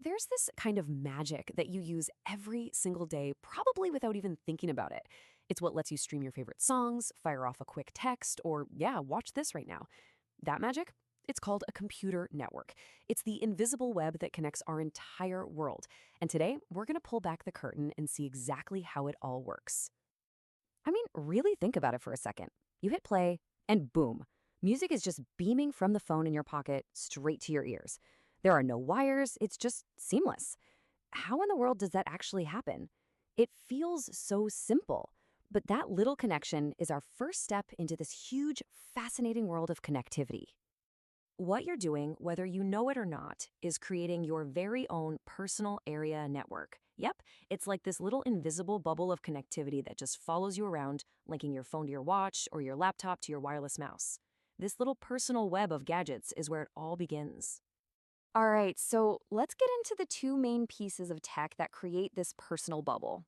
There's this kind of magic that you use every single day, probably without even thinking about it. It's what lets you stream your favorite songs, fire off a quick text, or, yeah, watch this right now. That magic? It's called a computer network. It's the invisible web that connects our entire world. And today, we're going to pull back the curtain and see exactly how it all works. I mean, really think about it for a second. You hit play, and boom, music is just beaming from the phone in your pocket straight to your ears. There are no wires, it's just seamless. How in the world does that actually happen? It feels so simple, but that little connection is our first step into this huge, fascinating world of connectivity. What you're doing, whether you know it or not, is creating your very own personal area network. Yep, it's like this little invisible bubble of connectivity that just follows you around, linking your phone to your watch or your laptop to your wireless mouse. This little personal web of gadgets is where it all begins. All right, so let's get into the two main pieces of tech that create this personal bubble: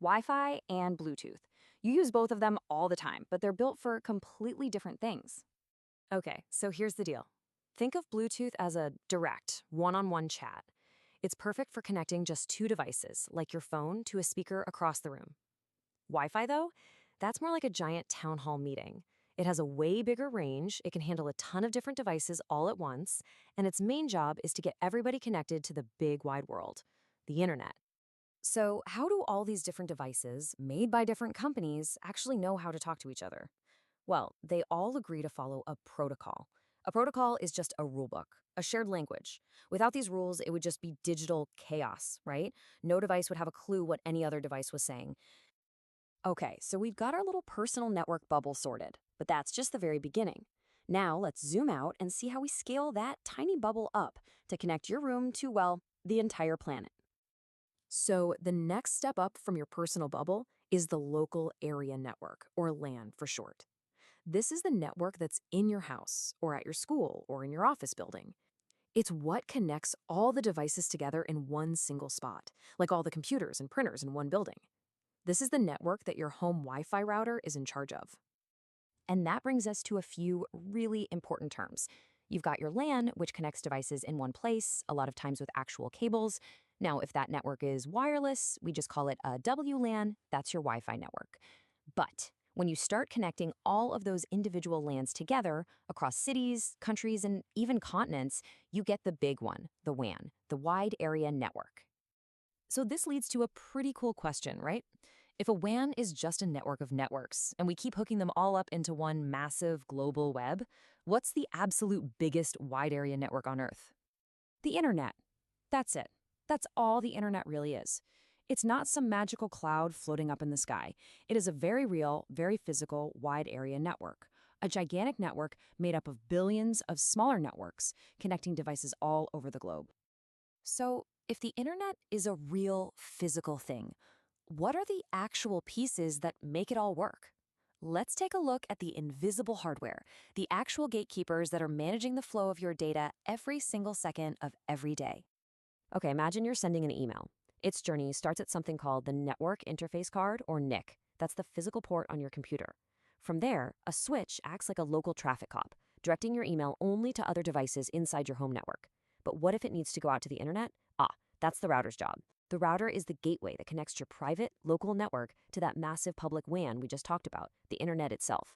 Wi Fi and Bluetooth. You use both of them all the time, but they're built for completely different things. Okay, so here's the deal. Think of Bluetooth as a direct, one-on-one chat. It's perfect for connecting just two devices, like your phone to a speaker across the room. Wi-Fi, though, that's more like a giant town hall meeting. It has a way bigger range, it can handle a ton of different devices all at once, and its main job is to get everybody connected to the big wide world, the internet. So, how do all these different devices, made by different companies, actually know how to talk to each other? Well, they all agree to follow a protocol. A protocol is just a rulebook, a shared language. Without these rules, it would just be digital chaos, right? No device would have a clue what any other device was saying. Okay, so we've got our little personal network bubble sorted, but that's just the very beginning. Now let's zoom out and see how we scale that tiny bubble up to connect your room to, well, the entire planet. So the next step up from your personal bubble is the local area network, or LAN for short. This is the network that's in your house, or at your school, or in your office building. It's what connects all the devices together in one single spot, like all the computers and printers in one building. This is the network that your home Wi Fi router is in charge of. And that brings us to a few really important terms. You've got your LAN, which connects devices in one place, a lot of times with actual cables. Now, if that network is wireless, we just call it a WLAN. That's your Wi Fi network. But when you start connecting all of those individual LANs together across cities, countries, and even continents, you get the big one, the WAN, the Wide Area Network. So this leads to a pretty cool question, right? If a WAN is just a network of networks, and we keep hooking them all up into one massive global web, what's the absolute biggest wide area network on Earth? The internet. That's it. That's all the internet really is. It's not some magical cloud floating up in the sky. It is a very real, very physical, wide area network. A gigantic network made up of billions of smaller networks connecting devices all over the globe. So, if the internet is a real physical thing, what are the actual pieces that make it all work? Let's take a look at the invisible hardware, the actual gatekeepers that are managing the flow of your data every single second of every day. Okay, imagine you're sending an email. Its journey starts at something called the Network Interface Card, or NIC. That's the physical port on your computer. From there, a switch acts like a local traffic cop, directing your email only to other devices inside your home network. But what if it needs to go out to the internet? That's the router's job. The router is the gateway that connects your private, local network to that massive public WAN we just talked about, the internet itself.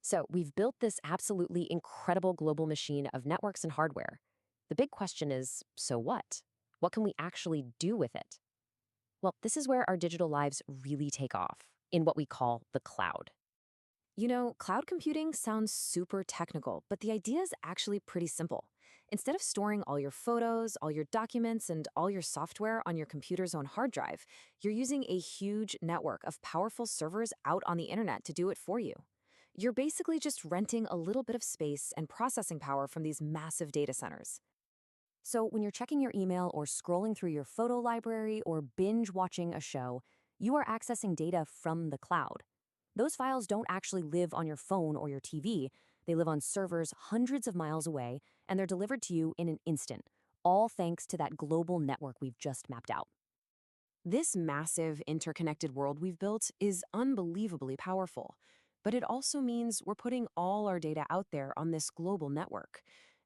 So we've built this absolutely incredible global machine of networks and hardware. The big question is, so what? What can we actually do with it? Well, this is where our digital lives really take off, in what we call the cloud. Cloud computing sounds super technical, but the idea is actually pretty simple. Instead of storing all your photos, all your documents, and all your software on your computer's own hard drive, you're using a huge network of powerful servers out on the internet to do it for you. You're basically just renting a little bit of space and processing power from these massive data centers. So when you're checking your email or scrolling through your photo library or binge watching a show, you are accessing data from the cloud. Those files don't actually live on your phone or your TV. They live on servers hundreds of miles away, and they're delivered to you in an instant, all thanks to that global network we've just mapped out. This massive, interconnected world we've built is unbelievably powerful, but it also means we're putting all our data out there on this global network.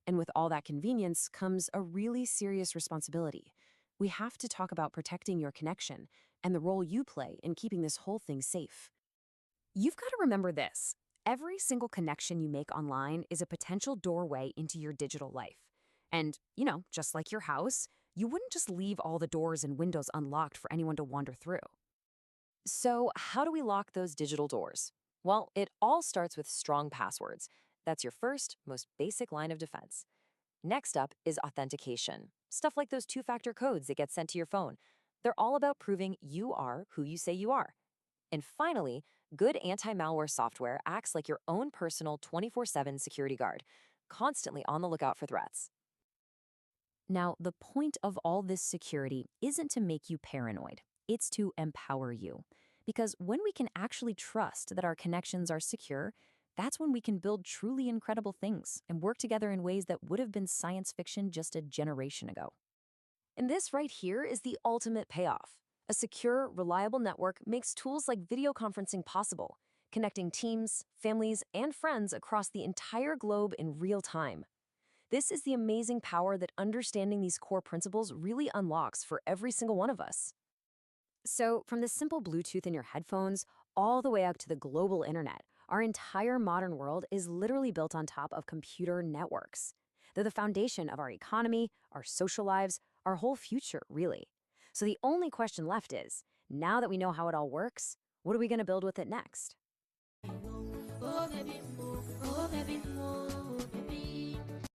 And with all that convenience comes a really serious responsibility. We have to talk about protecting your connection and the role you play in keeping this whole thing safe. You've got to remember this. Every single connection you make online is a potential doorway into your digital life. And, just like your house, you wouldn't just leave all the doors and windows unlocked for anyone to wander through. So, how do we lock those digital doors? Well, it all starts with strong passwords. That's your first, most basic line of defense. Next up is authentication. Stuff like those two-factor codes that get sent to your phone. They're all about proving you are who you say you are. And finally, good anti-malware software acts like your own personal 24/7 security guard, constantly on the lookout for threats. Now, the point of all this security isn't to make you paranoid. It's to empower you. Because when we can actually trust that our connections are secure, that's when we can build truly incredible things and work together in ways that would have been science fiction just a generation ago. And this right here is the ultimate payoff. A secure, reliable network makes tools like video conferencing possible, connecting teams, families, and friends across the entire globe in real time. This is the amazing power that understanding these core principles really unlocks for every single one of us. So, from the simple Bluetooth in your headphones all the way out to the global internet, our entire modern world is literally built on top of computer networks. They're the foundation of our economy, our social lives, our whole future, really. So the only question left is, now that we know how it all works, what are we going to build with it next? Oh, baby, oh, baby, oh.